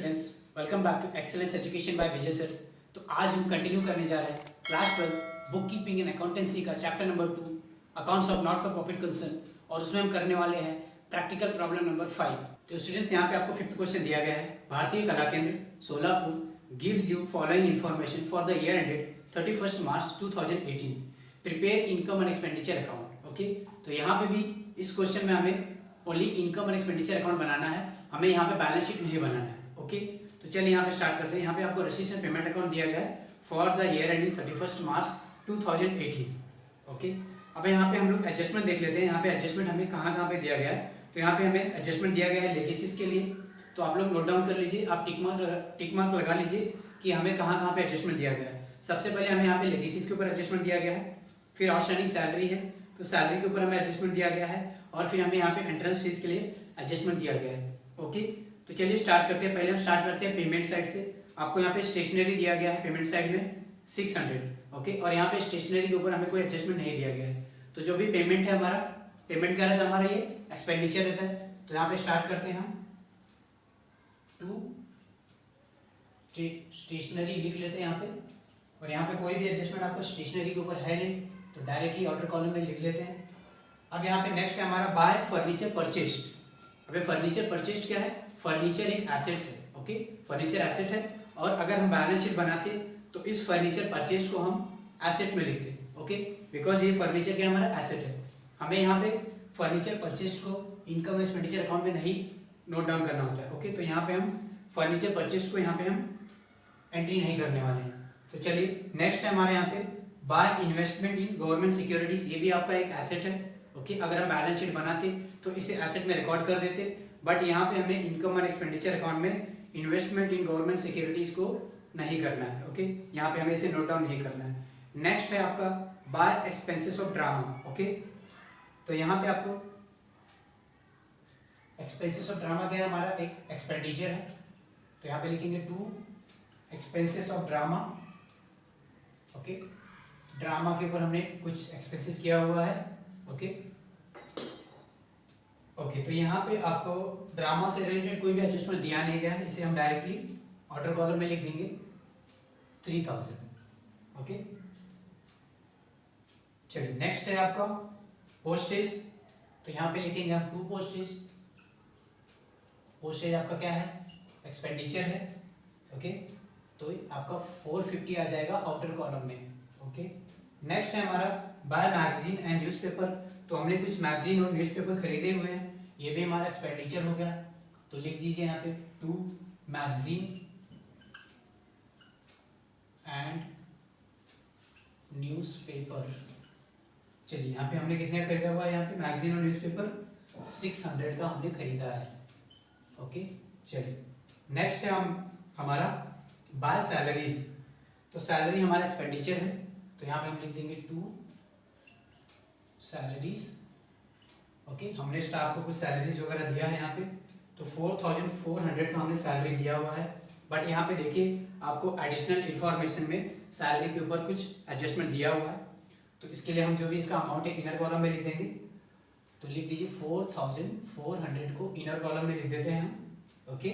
Students, welcome back to excellence education by Vijay sir. तो आज हम कंटिन्यू करने जा रहे हैं class 12 book keeping and accountancy का chapter number 2 accounts of not for profit concern, और उसमें हम करने वाले हैं प्रैक्टिकल प्रॉब्लम नंबर 5। तो स्टूडेंट्स, यहाँ पे आपको 5th क्वेश्चन दिया गया है। Bharatiya Kala Kendra Solapur gives you following information for the year ended 31 March 2018। Prepare income and expenditure account. Okay, तो यहाँ पे भी इस क्वेश्चन में हमें only income and expenditure account बनाना है, हमें यहाँ पे बैलेंस शीट नहीं बनाना है। ओके, तो चलिए यहाँ पे स्टार्ट करते हैं। यहाँ पे आपको रिसीट्स एंड पेमेंट अकाउंट दिया गया है for the year ending 31 March 2018। Okay, अब यहाँ पे हम लोग एडजस्टमेंट देख लेते हैं। यहाँ पे एडजस्टमेंट हमें कहाँ कहाँ पे दिया गया है। तो यहाँ पे हमें एडजस्टमेंट दिया गया है लेगेसीज के लिए, तो आप लोग नोट डाउन कर लीजिए, आप टिक मार्क लगा लीजिए कि हमें कहाँ कहाँ पे एडजस्टमेंट दिया गया है। सबसे पहले हमें यहाँ पे लेगेसीज के ऊपर एडजस्टमेंट दिया गया है, फिर आउटस्टैंडिंग सैलरी है तो सैलरी के ऊपर हमें एडजस्टमेंट दिया गया है, और फिर हमें यहाँ पे एंट्रेंस फीस के लिए एडजस्टमेंट दिया गया है। ओके, तो चलिए स्टार्ट करते हैं। पहले हम स्टार्ट करते हैं पेमेंट साइड से। आपको यहाँ पे स्टेशनरी दिया गया है पेमेंट साइड में 600। ओके, और यहाँ पे स्टेशनरी के ऊपर हमें कोई एडजस्टमेंट नहीं दिया गया है। तो जो भी पेमेंट है हमारा, पेमेंट क्या रहता है हमारा, ये एक्सपेंडिचर रहता है। तो यहाँ पे स्टार्ट करते हैं हम टू स्टेशनरी लिख लेते हैं यहाँ पे, और यहाँ पे कोई भी एडजस्टमेंट आपको स्टेशनरी के ऊपर है नहीं, तो डायरेक्टली आउटर कॉलम में लिख लेते हैं। अब यहाँ पे नेक्स्ट है हमारा बाय फर्नीचर परचेस्ड। अबे फर्नीचर परचेस्ड क्या है? फर्नीचर एक एसेट्स है। ओके, फर्नीचर एसेट है, और अगर हम बैलेंस शीट बनाते तो इस फर्नीचर परचेज को हम एसेट में लिखते हैं। ओके, बिकॉज ये फर्नीचर क्या हमारा एसेट है। हमें यहाँ पे फर्नीचर परचेज को इनकम एक्सपेंडिचर अकाउंट में नहीं नोट डाउन करना होता है। ओके, तो यहाँ पे हम फर्नीचर परचेज को यहाँ पे हम एंट्री नहीं करने वाले हैं। तो चलिए नेक्स्ट है हमारे यहाँ पे by investment in government securities. ये भी आपका एक एसेट है। ओके, अगर हम बैलेंस शीट बनाते तो इसे एसेट में रिकॉर्ड कर देते, बट यहाँ पे हमें इनकम एंड एक्सपेंडिचर अकाउंट में इन्वेस्टमेंट इन गवर्नमेंट सिक्योरिटीज को नहीं करना है। ओके, यहाँ पे हमें इसे नोट डाउन नहीं करना है। नेक्स्ट है आपका by expenses of drama. Okay, तो यहाँ पे आपको एक्सपेंसेस ऑफ ड्रामा क्या है, हमारा एक एक्सपेंडिचर है, तो यहाँ पे लिखेंगे to expenses of drama. Okay, drama के ऊपर हमने कुछ एक्सपेंसेस किया हुआ है। ओके ओके, तो यहाँ पे आपको ड्रामा से रिलेटेड कोई भी एडजस्टमेंट दिया नहीं गया है, इसे हम डायरेक्टली ऑर्डर कॉलम में लिख देंगे 3000। ओके, चलिए नेक्स्ट है आपका पोस्टेज। तो यहाँ पे लिखेंगे हम टू पोस्टेज। पोस्टेज आपका क्या है, एक्सपेंडिचर है। ओके, तो आपका 450 आ जाएगा आउटर कॉलम में। ओके, नेक्स्ट है हमारा बाय मैगजीन एंड न्यूज़पेपर। तो हमने कुछ मैगजीन और न्यूज़पेपर खरीदे हुए हैं, ये भी हमारा एक्सपेंडिचर हो गया, तो लिख दीजिए यहाँ पे टू मैगजीन एंड न्यूज़पेपर। चलिए यहाँ पे हमने कितने खरीदा हुआ है, यहाँ पे मैगजीन और न्यूज़पेपर 600 का हमने खरीदा है। ओके, चलिए नेक्स्ट है हमारा बाय सैलरीज। तो सैलरी हमारा एक्सपेंडिचर है, तो यहाँ पे हम लिख देंगे टू सैलरीज। ओके, हमने स्टाफ को कुछ सैलरीज वगैरह दिया है यहाँ पे, तो 4400 का हमने सैलरी दिया हुआ है। बट यहाँ पे देखिए आपको एडिशनल इंफॉर्मेशन में सैलरी के ऊपर कुछ एडजस्टमेंट दिया हुआ है, तो इसके लिए हम जो भी इसका अमाउंट है इनर कॉलम में लिख देंगे। तो लिख दीजिए 4400 को इनर कॉलम में लिख देते हैं हम। ओके,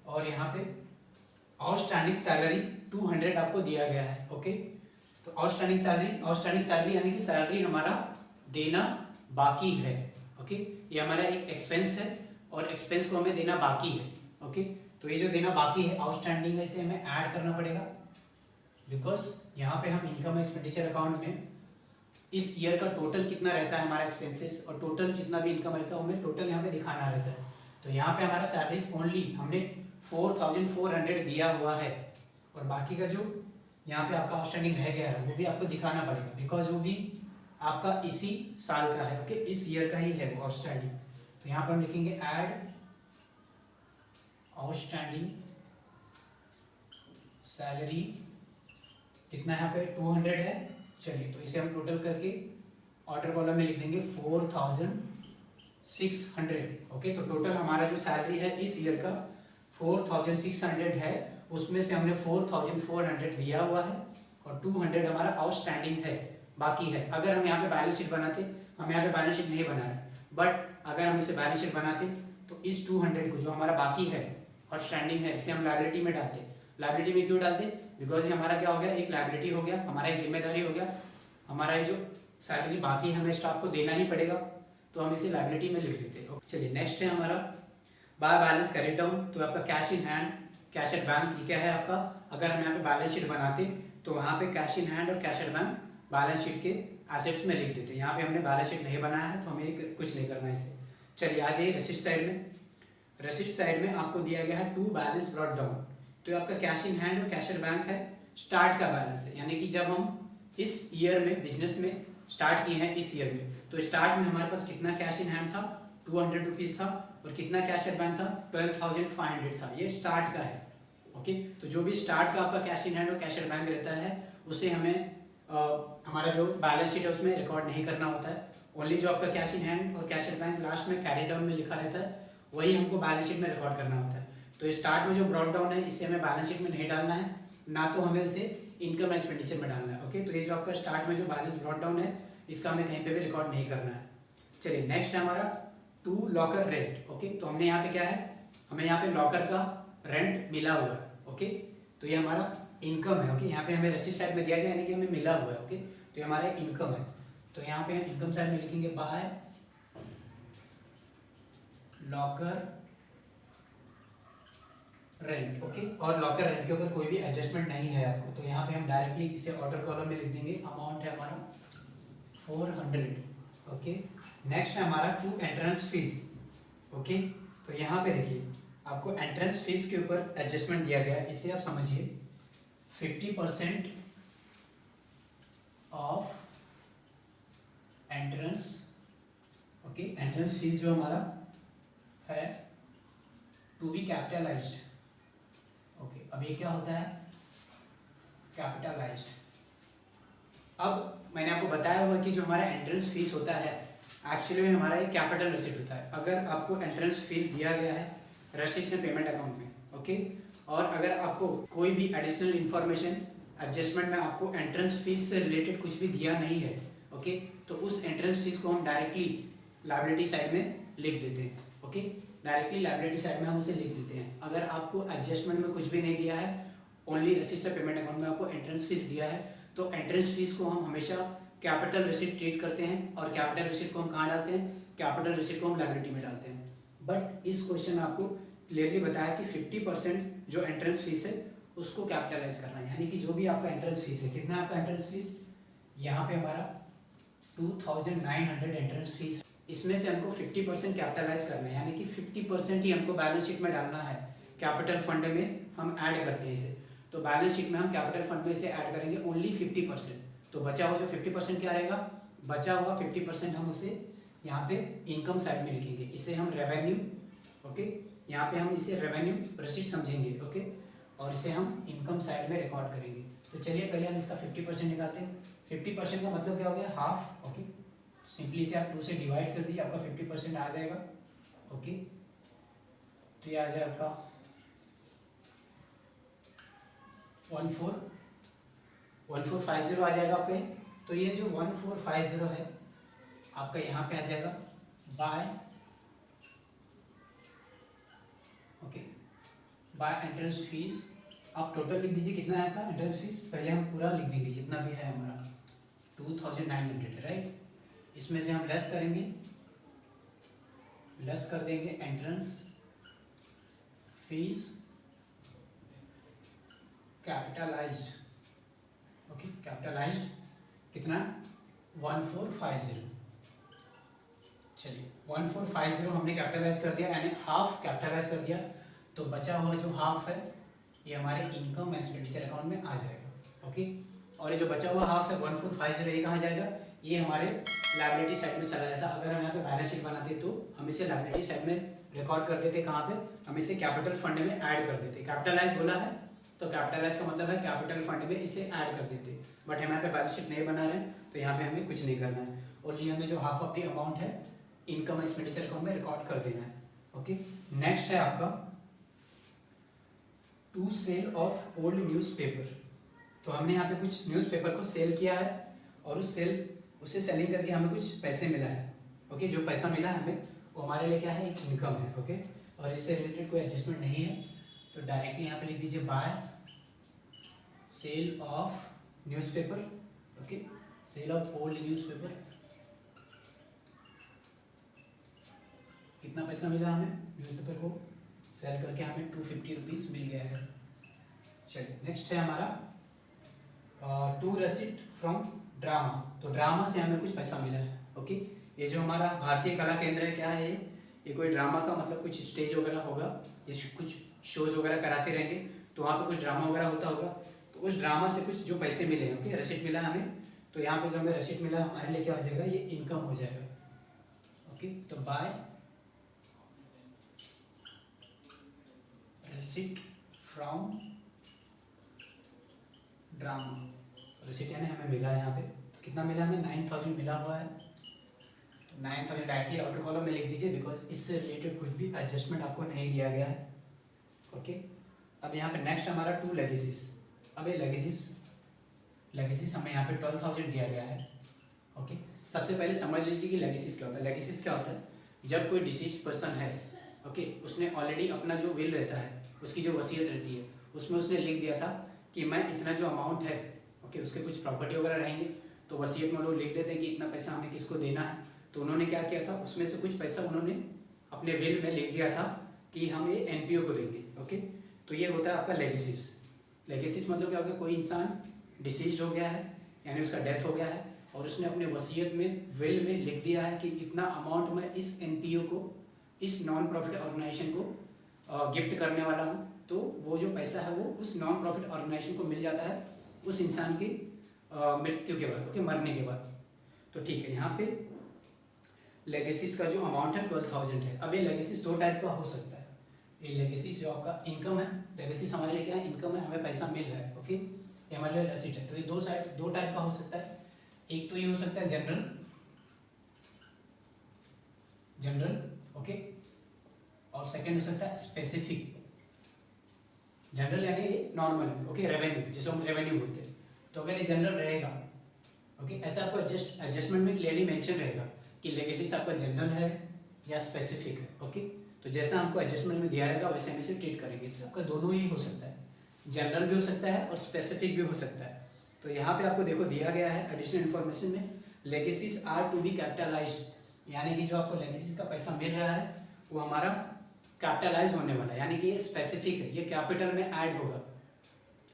और यहाँ पे आउटस्टैंडिंग सैलरी 200 आपको दिया गया है। ओके, तो आउटस्टैंडिंग सैलरी यानी कि सैलरी हमारा देना बाकी है। ओके, ये हमारा एक एक्सपेंस है, और एक्सपेंस को हमें देना बाकी है। ओके, तो ये जो देना बाकी है आउटस्टैंडिंग है, इसे हमें ऐड करना पड़ेगा, बिकॉज यहाँ पे हम इनकम एक्सपेंडिचर अकाउंट में इस ईयर का टोटल कितना रहता है हमारा एक्सपेंसेस, और टोटल जितना भी इनकम रहता है हमें टोटल यहाँ पे दिखाना रहता है। तो यहाँ पे हमारा सैलरीज ओनली हमने 4400 दिया हुआ है, और बाकी का जो यहाँ पे आपका आउटस्टैंडिंग रह गया है वो भी आपको दिखाना पड़ेगा, बिकॉज वो भी आपका इसी साल का है। ओके, इस ईयर का ही है वो आउटस्टैंडिंग। तो यहाँ पर हम लिखेंगे ऐड आउटस्टैंडिंग सैलरी, कितना यहाँ पे 200 है। चलिए, तो इसे हम टोटल करके ऑर्डर कॉलम में लिख देंगे 4600। ओके, तो टोटल हमारा जो सैलरी है इस ईयर का 4600 है, उसमें से हमने 4400 दिया हुआ है, और 200 हमारा आउटस्टैंडिंग है, बाकी है। अगर हम यहाँ पे बैलेंस शीट बनाते, हम यहाँ पे बैलेंस शीट नहीं बना रहे, बट अगर हम इसे बैलेंस शीट बनाते तो इस 200 को जो हमारा बाकी है आउटस्टैंडिंग है, इसे हम लायबिलिटी में डालते हैं। लायबिलिटी में क्यों डालते हैं? बिकॉज ये हमारा क्या हो गया, एक लायबिलिटी हो गया, हमारा एक जिम्मेदारी हो गया, हमारा ये जो सैलरी बाकी हमें स्टाफ को देना ही पड़ेगा, तो हम इसे लायबिलिटी में लिख देते हैं। चलिए नेक्स्ट है हमारा बाय बैलेंस कैरी डाउन। तो आपका cash in hand, cash at bank, ये क्या है आपका, अगर हम यहाँ पे बैलेंस शीट बनाते तो वहाँ पे कैश इन हैंड और cash at bank balance sheet के एसेट्स में लिख देते हैं। यहाँ पे हमने बैलेंस शीट नहीं बनाया है तो हमें कुछ नहीं करना है इसे। चलिए आ जाइए रसीद साइड में। रसीद साइड में आपको दिया गया है टू बैलेंस ब्रॉट डाउन। तो आपका कैश इन हैंड और कैश एट बैंक है, स्टार्ट का बैलेंस है, यानी कि जब हम इस ईयर में बिजनेस में स्टार्ट किए हैं इस ईयर में, तो स्टार्ट में हमारे पास कितना कैश इन हैंड था, 200 रुपीज़ था, और कितना कैश एट बैंक था, 12,500 था। ये स्टार्ट का है। ओके, तो जो भी स्टार्ट का आपका कैश इन हैंड और कैश एट बैंक रहता है उसे हमें हमारा जो बैलेंस शीट है उसमें रिकॉर्ड नहीं करना होता है। ओनली जो आपका कैश इन हैंड और कैश एट बैंक लास्ट में कैरी डाउन में लिखा रहता है वही हमको बैलेंस शीट में रिकॉर्ड करना होता है। तो स्टार्ट में जो ब्रॉट डाउन है इसे हमें बैलेंस शीट में नहीं डालना है, ना तो हमें उसे इनकम एक्सपेंडिचर में डालना है। ओके, तो ये जो आपका स्टार्ट में जो बैलेंस ब्रॉट डाउन है इसका हमें कहीं पे भी रिकॉर्ड नहीं करना है। चलिए नेक्स्ट है हमारा टू लॉकर रेंट। ओके, तो हमने यहाँ पे क्या है, हमें यहाँ पे लॉकर का रेंट मिला हुआ है। ओके, तो ये हमारा इनकम है। ओके, यहाँ पे हमें रसीद साइड में दिया गया यानी कि हमें मिला हुआ है। ओके, तो ये हमारा इनकम है। तो यहाँ पे इनकम साइड में लिखेंगे बाय लॉकर रेंट। ओके, और लॉकर रेंट के ऊपर कोई भी एडजस्टमेंट नहीं है आपको, तो यहाँ पे हम डायरेक्टली इसे ऑर्डर कॉलम में लिख देंगे। अमाउंट है हमारा 400। ओके, नेक्स्ट है हमारा टू एंट्रेंस फीस। ओके, तो यहाँ पे देखिए आपको एंट्रेंस फीस के ऊपर एडजस्टमेंट दिया गया है, इसे आप समझिए 50% of entrance. Okay, entrance fees जो हमारा है टू बी कैपिटलाइज्ड। ओके, अब ये क्या होता है, कैपिटलाइज्ड। अब मैंने आपको बताया हुआ कि जो हमारा एंट्रेंस फीस होता है एक्चुअली में हमारा ये कैपिटल रिसीट होता है। अगर आपको एंट्रेंस फीस दिया गया है रजिस्ट्रेशन पेमेंट अकाउंट में, ओके, और अगर आपको कोई भी एडिशनल इंफॉर्मेशन एडजस्टमेंट में आपको एंट्रेंस फीस से रिलेटेड कुछ भी दिया नहीं है, ओके, तो उस एंट्रेंस फीस को हम डायरेक्टली लायबिलिटी साइड में लिख देते हैं। ओके, डायरेक्टली लायबिलिटी साइड में हम उसे लिख देते हैं। अगर आपको एडजस्टमेंट में कुछ भी नहीं दिया है, ओनली रजिस्टर पेमेंट अकाउंट में आपको एंट्रेंस फीस दिया है, तो एंट्रेंस फीस को हम हमेशा कैपिटल रिसीट ट्रीट करते हैं, और कैपिटल रिसीट को हम कहाँ डालते हैं, कैपिटल रिसीट को हम लायबिलिटी में डालते हैं। बट इस क्वेश्चन में आपको क्लियरली बताया कि 50% जो एंट्रेंस फीस है उसको कैपिटलाइज करना है, यानी कि जो भी आपका एंट्रेंस फीस है, कितना है आपका एंट्रेंस फीस, यहाँ पे हमारा 2900 एंट्रेंस फीस, इसमें से हमको 50% कैपिटलाइज करना है, यानी कि 50% ही हमको बैलेंस शीट में डालना है। कैपिटल फंड में हम ऐड करते हैं इसे, तो बैलेंस शीट में हम कैपिटल फंड में इसे ऐड करेंगे ओनली 50%। तो बचा हुआ जो 50% क्या रहेगा, बचा हुआ 50% हम उसे यहाँ पे इनकम साइड में लिखेंगे, इसे हम रेवेन्यू, ओके, यहाँ पे हम इसे रेवेन्यू रिसीट समझेंगे। ओके, और इसे हम इनकम साइड में रिकॉर्ड करेंगे। तो चलिए पहले हम इसका 50% निकालते हैं। 50% का मतलब क्या हो गया, हाफ। ओके, सिंपली इसे आप 2 से डिवाइड कर दीजिए, आपका 50% आ जाएगा। ओके, तो ये आ जाएगा आपका 1450 आ जाएगा पे। तो ये जो 1450 है आपका यहाँ पे आ जाएगा by, okay, by entrance fees. आप टोटल लिख दीजिए कितना है आपका एंट्रेंस फीस, पहले हम पूरा लिख देंगे जितना भी है हमारा 2900 है, राइट। इसमें से हम लेस करेंगे, लेस कर देंगे entrance fees capitalised. Okay, capitalised कितना, 1450। चलिए 1450 हमने कैपिटलाइज कर दिया, यानी हाफ कैपिटलाइज कर दिया। तो बचा हुआ जो हाफ है ये हमारे इनकम एक्सपेंडिचर अकाउंट में आ जाएगा। ओके, और ये जो बचा हुआ हाफ है 1450 ये कहाँ जाएगा, ये हमारे लायबिलिटी साइड में चला जाता। अगर हम यहाँ पे बैलेंस शीट बनाते तो हम इसे लायबिलिटी साइड में रिकॉर्ड कर देते, कहाँ पे, हम इसे कैपिटल फंड में ऐड कर देते। कैपिटलाइज बोला है तो कैपिटलाइज का मतलब है कैपिटल फंड में इसे ऐड कर देते, बट हम यहाँ पे बैलेंस शीट नहीं बना रहे हैं तो यहाँ पे हमें कुछ नहीं करना है, ओनली हमें जो हाफ ऑफ द अमाउंट है इनकम एक्सपेंडिचर अकाउंट में रिकॉर्ड कर देना है। ओके, नेक्स्ट है आपका to sale of old newspaper. तो हमने यहाँ पे कुछ न्यूज़पेपर को सेल किया है और उसे सेलिंग करके हमें कुछ पैसे मिला है। ओके, जो पैसा मिला हमें वो हमारे लिए क्या है, एक इनकम है। ओके, और इससे रिलेटेड कोई एडजस्टमेंट नहीं है, तो डायरेक्टली यहाँ पे लिख दीजिए by sale of newspaper, okay, sale of old newspaper. कितना पैसा मिला हमें न्यूज़पेपर को सेल करके, हमें 250 रुपीज़ मिल गया है। चलिए नेक्स्ट है हमारा टू रेसिप्ट फ्रॉम ड्रामा। तो ड्रामा से हमें कुछ पैसा मिला है, ओके। ये जो हमारा भारतीय कला केंद्र है, क्या है ये कोई ड्रामा का मतलब कुछ स्टेज वगैरह होगा, ये कुछ शोज वगैरह कराते रहेंगे, तो वहाँ पे कुछ ड्रामा वगैरह होता होगा, तो उस ड्रामा से कुछ जो पैसे मिले, ओके, रेसिप्ट मिला हमें। तो यहाँ पे जो हमें रेसिप्ट मिला हमारे लिए क्या हो जाएगा, ये इनकम हो जाएगा, ओके। तो by receipt from drama, receipt यानी हमें मिला है यहाँ पे, तो कितना मिला हमें 9000 मिला हुआ है। तो 9000 डायरेक्टली आउटर कॉलम में लिख दीजिए, बिकॉज इससे रिलेटेड कुछ भी एडजस्टमेंट आपको नहीं दिया गया है, ओके। अब यहाँ पे नेक्स्ट हमारा टू लेगेसीज। अब ये लेगेसीज हमें यहाँ पे 12000 दिया गया है, ओके। सबसे पहले समझ लीजिए कि लेगेसीज क्या होता है। लेगेसीज क्या होता है, जब कोई डिसीज पर्सन है, ओके, उसने ऑलरेडी अपना जो विल रहता है, उसकी जो वसीयत रहती है, उसमें उसने लिख दिया था कि मैं इतना जो अमाउंट है, ओके, उसके कुछ प्रॉपर्टी वगैरह रहेंगे, तो वसीयत में लोग लिख देते हैं कि इतना पैसा हमें किसको देना है। तो उन्होंने क्या किया था, उसमें से कुछ पैसा उन्होंने अपने विल में लिख दिया था कि हम ये एनपीओ को देंगे, ओके। तो ये होता है आपका लेगेसीज। लेगेसीज मतलब क्या हो गया, कोई इंसान डिसीज हो गया है, यानी उसका डेथ हो गया है, और उसने अपने वसीयत में विल में लिख दिया है कि इतना अमाउंट मैं इस एनपीओ को, इस नॉन प्रॉफिट ऑर्गेनाइजेशन को गिफ्ट करने वाला हूँ। तो वो जो पैसा है वो उस नॉन प्रॉफिट ऑर्गेनाइजेशन को मिल जाता है उस इंसान की मृत्यु के बाद, ओके, मरने के बाद। तो ठीक है, यहाँ पे लेगेसीज का जो अमाउंट है 12000 है। अब ये लेगेसीज दो टाइप का हो सकता है। ये लेगेसीज जो आपका इनकम है, लेगेसीज हमारे लिए क्या है, इनकम है, हमें पैसा मिल रहा है, ओके, ये हमारे लिए रेसिट है। तो ये दो टाइप का हो सकता है। एक तो ये हो सकता है जनरल, ओके, और सेकेंड हो सकता है स्पेसिफिक। जनरल यानी नॉर्मल, ओके, रेवेन्यू, जिसको हम रेवेन्यू बोलते हैं। तो अगर ये जनरल रहेगा, ओके, ऐसा आपको एडजस्टमेंट में क्लियरली मेंशन रहेगा कि लेगेसीज आपका जनरल है या स्पेसिफिक है, ओके। तो जैसा हमको एडजस्टमेंट में दिया रहेगा वैसे हम इसे ट्रीट करेंगे। तो आपका दोनों ही हो सकता है, जनरल भी हो सकता है और स्पेसिफिक भी हो सकता है। तो यहाँ पे आपको देखो दिया गया है एडिशनल इन्फॉर्मेशन में, legacies are to be capitalized, यानी कि जो आपको लेगेसीज का पैसा मिल रहा है वो हमारा कैपिटलाइज होने वाला है, यानी कि ये स्पेसिफिक है, ये कैपिटल में ऐड होगा,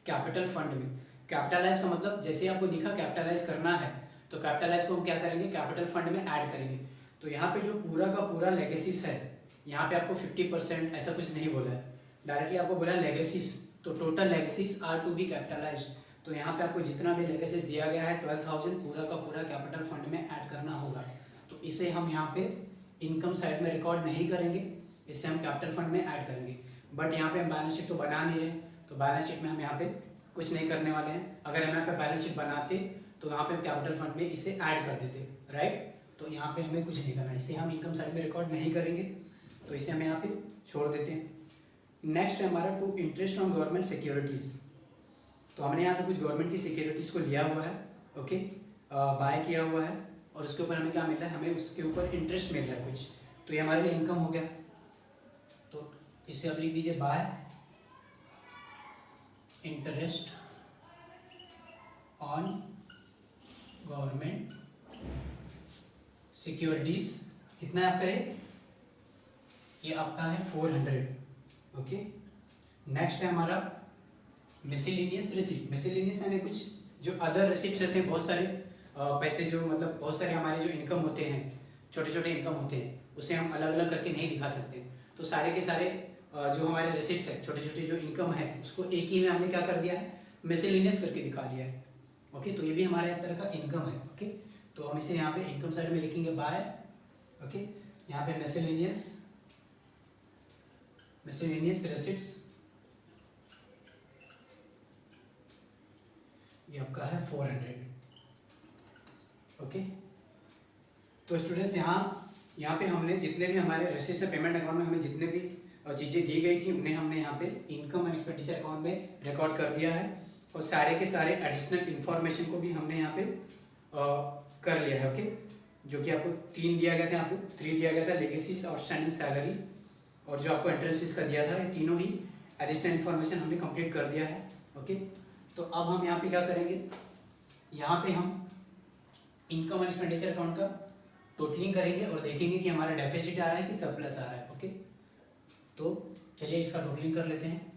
कैपिटल फंड में। कैपिटलाइज का मतलब जैसे आपको दिखा कैपिटलाइज करना है, तो कैपिटलाइज को हम क्या करेंगे, कैपिटल फंड में ऐड करेंगे। तो यहाँ पे जो पूरा का पूरा लेगेसीज है, यहाँ पे आपको 50% ऐसा कुछ नहीं बोला है, डायरेक्टली आपको बोला लेगेसीज। तो total legacies are to be capitalized. तो यहाँ पे आपको जितना भी लेगेसीज दिया गया है 12000 पूरा का पूरा कैपिटल फंड में ऐड करना होगा। तो इसे हम यहाँ पे इनकम साइड में रिकॉर्ड नहीं करेंगे, इसे हम कैपिटल फंड में ऐड करेंगे। बट यहाँ पे हम बैलेंस शीट तो बना नहीं रहे, तो बैलेंस शीट में हम यहाँ पे कुछ नहीं करने वाले हैं। अगर हम यहाँ पे बैलेंस शीट बनाते तो यहाँ पे कैपिटल फंड में इसे ऐड कर देते, राइट। तो यहाँ पे हमें कुछ नहीं करना, इसे हम इनकम साइड में रिकॉर्ड नहीं करेंगे, तो इसे हम यहाँ पे छोड़ देते हैं। नेक्स्ट है हमारा to interest on government securities. तो हमने यहाँ पे कुछ गवर्नमेंट की सिक्योरिटीज़ को लिया हुआ है, ओके, बाय किया हुआ है, और उसके ऊपर हमें क्या मिल रहा है, हमें उसके ऊपर इंटरेस्ट मिल रहा है कुछ। तो ये हमारे लिए इनकम हो गया। तो इसे आप लिख दीजिए bye interest on government securities. कितना है आपका ये आपका है 400, ओके। नेक्स्ट है हमारा मिसलेनियस रिसिप्ट। मिसलेनियस यानी कुछ जो अदर रिसिप्ट रहते हैं, बहुत सारे पैसे, जो मतलब बहुत सारे हमारे जो इनकम होते हैं, छोटे छोटे इनकम होते हैं, उसे हम अलग अलग करके नहीं दिखा सकते। तो सारे के सारे जो हमारे रिसिप्ट्स है, छोटे छोटे जो इनकम है, उसको एक ही में हमने क्या कर दिया है, मिसलेनियस करके दिखा दिया है, ओके। तो ये भी हमारे एक तरह का इनकम है, ओके। तो हम इसे यहाँ पे इनकम साइड में लिखेंगे बाय, ओके, यहाँ पे मिसलेनियस रिसिप्ट्स, ये आपका है 400, ओके। तो स्टूडेंट्स यहाँ पे हमने जितने भी हमारे रिसिप्ट्स है, पेमेंट अकाउंट में हमें जितने भी चीज़ें दी गई थी उन्हें हमने यहाँ पे इनकम एंड एक्सपेंडिचर अकाउंट में रिकॉर्ड कर दिया है, और सारे के सारे एडिशनल इन्फॉर्मेशन को भी हमने यहाँ पे कर लिया है, ओके। जो कि आपको 3 दिया गया था, आपको 3 दिया गया था, लेगेसीज, आउटस्टैंडिंग सैलरी, और जो आपको एंट्रेंस फीस का दिया था, ये तीनों ही एडिशनल इन्फॉर्मेशन हमने कंप्लीट कर दिया है। ओके, तो अब हम यहाँ पे क्या करेंगे, यहाँ पे हम इनकम और एक्सपेंडिचर अकाउंट का टोटलिंग करेंगे और देखेंगे कि हमारा डेफिसिट आ रहा है कि सरप्लस आ रहा है। ओके, तो चलिए इसका टोटलिंग कर लेते हैं।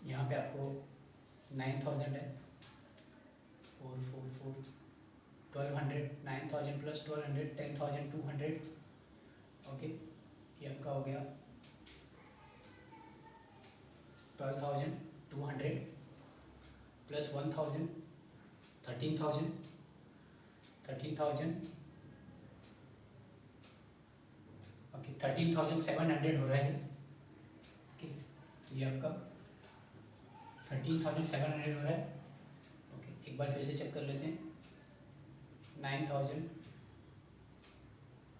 यहाँ पे आपको 9000 है, 444 1200, 9000 प्लस 1200 10200। ओके, ये आपका हो गया 12200 प्लस 1000 13000 ओके 13700 हो रहा है। ओके, तो ये आपका 13700 हो रहा है। ओके, एक बार फिर से चेक कर लेते हैं। 9000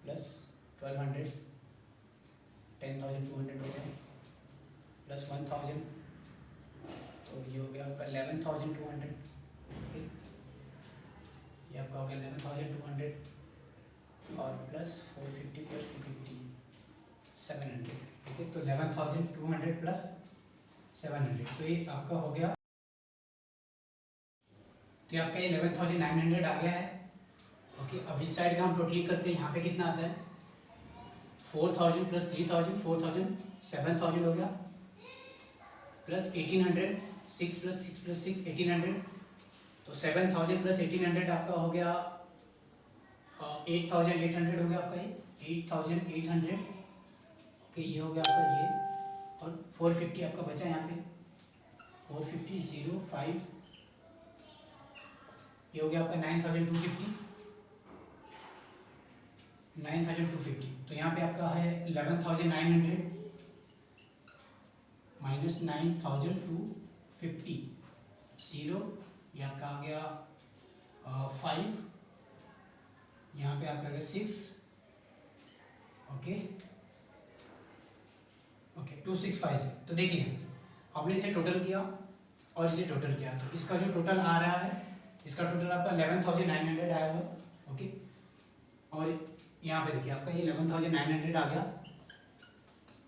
प्लस 1200 10200 हो गया प्लस 1000, तो ये हो गया आपका 11200। ओके, ये आपका हो गया 11200 और प्लस 450 प्लस 250 700। ओके, तो 11200 प्लस 700, तो ये आपका हो गया, तो ये आपका 11900 आ गया है। ओके, अब इस साइड का हम टोटली करते हैं। यहाँ पे कितना आता है, 4000 प्लस 3000 4000 7000 हो गया प्लस 1800 6 प्लस 6 प्लस 6 1800, तो 7000 प्लस 1800 आपका हो गया 8800 हो गया आपका, ये 8800। ओके, ये हो गया आपका ये, और 450 आपका बचा यहाँ पे 450 05, ये हो गया आपका 9250। तो यहाँ पे आपका है 11900 माइनस 9250 0, ये आपका आ गया 5, यहाँ पे आपका आ गया 6। Okay okay 2650। तो देखिए हमने इसे टोटल किया और इसे टोटल किया, तो इसका जो टोटल आ रहा है, इसका टोटल आपका 11900 आया हुआ। ओके, और यहाँ पे देखिए आपका ये 11900 आ गया।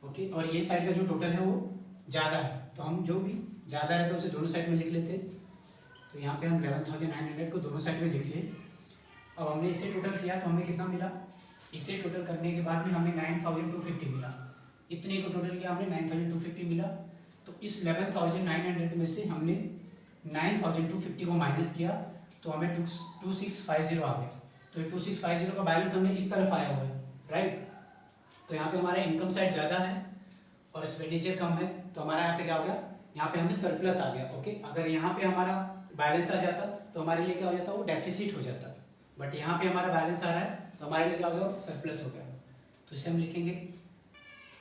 ओके, और ये साइड का जो टोटल है वो ज़्यादा है, तो हम जो भी ज़्यादा रहता है उसे दोनों साइड में लिख लेते हैं। तो यहाँ पे हम 11900 को दोनों साइड में लिख लिए। अब हमने इसे टोटल किया तो हमें कितना मिला, इसे टोटल करने के बाद में हमें 9250 मिला। इतने को टोटल किया हमने 9250 मिला। तो इस 11900 में से हमने 9250 को माइनस किया तो हमें 2650 आ गया। तो 2650 का बैलेंस हमें इस तरफ आया हुआ है, राइट। तो यहाँ पे हमारा इनकम साइड ज़्यादा है और एक्सपेंडिचर कम है, तो हमारा यहाँ पे क्या हो गया, यहाँ पे हमें सरप्लस आ गया। ओके, अगर यहाँ पे हमारा बैलेंस आ जाता तो हमारे लिए क्या हो जाता, वो डेफिसिट हो जाता, बट यहाँ पे हमारा बैलेंस आ रहा है तो हमारे लिए क्या हो गया, सरप्लस हो गया। तो इसे हम लिखेंगे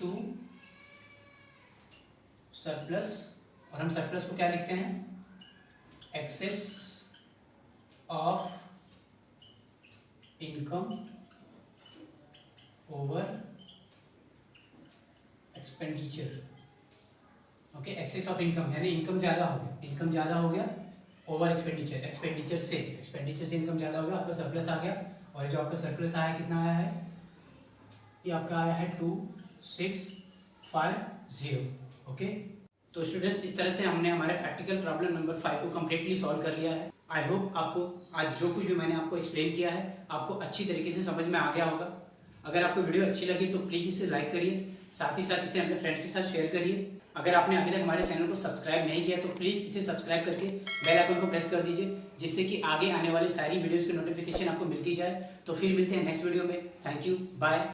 टू सरप्लस, और हम सरप्लस को क्या लिखते हैं, excess of income over expenditure. Okay, excess of income यानी इनकम ज़्यादा हो गया, इनकम ज़्यादा हो गया ओवर एक्सपेंडिचर, एक्सपेंडिचर से इनकम ज़्यादा हो गया, आपका सरप्लस आ गया। और जो आपका सरप्लस आया कितना आया है, ये आपका आया है 2650। ओके, तो स्टूडेंट्स इस तरह से हमने हमारे प्रैक्टिकल प्रॉब्लम नंबर 5 को कम्प्लीटली सॉल्व कर लिया है। आई होप आपको आज जो कुछ भी मैंने आपको एक्सप्लेन किया है आपको अच्छी तरीके से समझ में आ गया होगा। अगर आपको वीडियो अच्छी लगी तो प्लीज़ इसे लाइक करिए, साथ ही इसे अपने फ्रेंड्स के साथ शेयर करिए। अगर आपने अभी तक हमारे चैनल को सब्सक्राइब नहीं किया तो प्लीज़ इसे सब्सक्राइब करके बेल आइकन को प्रेस कर दीजिए, जिससे कि आगे आने वाली सारी वीडियोज़ की नोटिफिकेशन आपको मिलती जाए। तो फिर मिलते हैं नेक्स्ट वीडियो में। Thank you, bye.